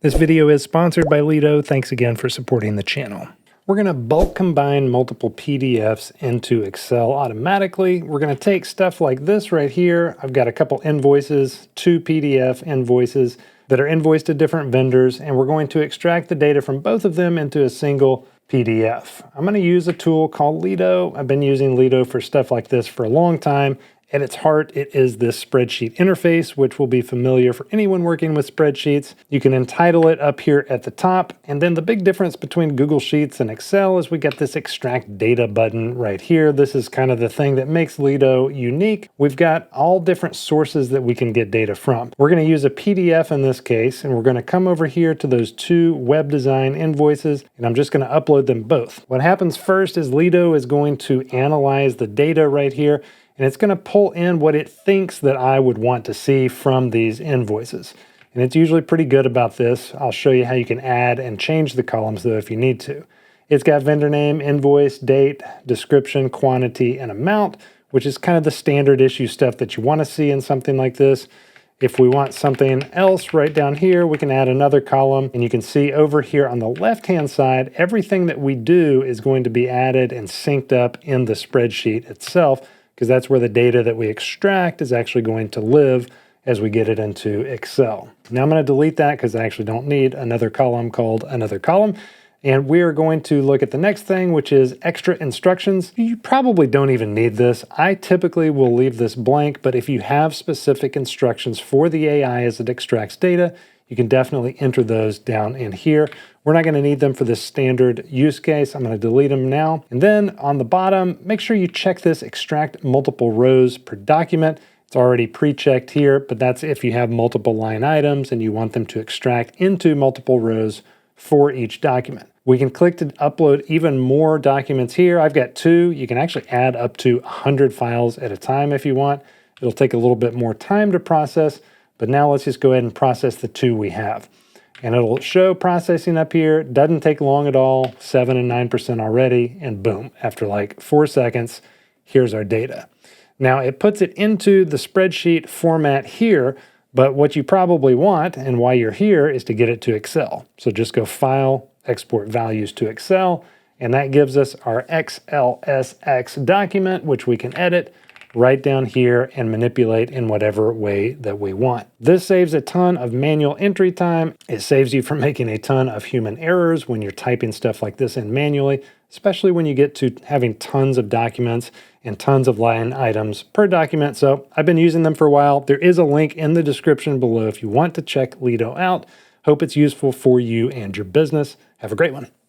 This video is sponsored by Lido. Thanks again for supporting the channel. We're going to bulk combine multiple PDFs into Excel automatically. We're going to take stuff like this right here. I've got a couple invoices, 2 PDF invoices that are invoiced to different vendors, and we're going to extract the data from both of them into a single PDF. I'm going to use a tool called Lido. I've been using Lido for stuff like this for a long time. At its heart, it is this spreadsheet interface, which will be familiar for anyone working with spreadsheets. You can entitle it up here at the top. And then the big difference between Google Sheets and Excel is we get this extract data button right here. This is kind of the thing that makes Lido unique. We've got all different sources that we can get data from. We're going to use a PDF in this case, and we're going to come over here to those 2 web design invoices, and I'm just going to upload them both. What happens first is Lido is going to analyze the data right here, and it's going to pull in what it thinks that I would want to see from these invoices. And it's usually pretty good about this. I'll show you how you can add and change the columns though if you need to. It's got vendor name, invoice, date, description, quantity, and amount, which is kind of the standard issue stuff that you want to see in something like this. If we want something else right down here, we can add another column, and you can see over here on the left-hand side, everything that we do is going to be added and synced up in the spreadsheet itself, because that's where the data that we extract is actually going to live as we get it into Excel. Now I'm going to delete that because I actually don't need another column called another column. And we are going to look at the next thing, which is extra instructions. You probably don't even need this. I typically will leave this blank, but if you have specific instructions for the AI as it extracts data, you can definitely enter those down in here. We're not going to need them for this standard use case. I'm going to delete them now. And then on the bottom, make sure you check this extract multiple rows per document. It's already pre-checked here, but that's if you have multiple line items and you want them to extract into multiple rows for each document. We can click to upload even more documents here. I've got 2. You can actually add up to 100 files at a time if you want. It'll take a little bit more time to process, but now let's just go ahead and process the 2 we have. And it'll show processing up here. Doesn't take long at all, 7 and 9% already, and boom, after like 4 seconds, here's our data. Now it puts it into the spreadsheet format here, but what you probably want and why you're here is to get it to Excel. So just go File, Export Values to Excel, and that gives us our XLSX document, which we can edit right down here and manipulate in whatever way that we want. This saves a ton of manual entry time. It saves you from making a ton of human errors when you're typing stuff like this in manually, especially when you get to having tons of documents and tons of line items per document. So I've been using them for a while. There is a link in the description below if you want to check Lido out. Hope it's useful for you and your business. Have a great one.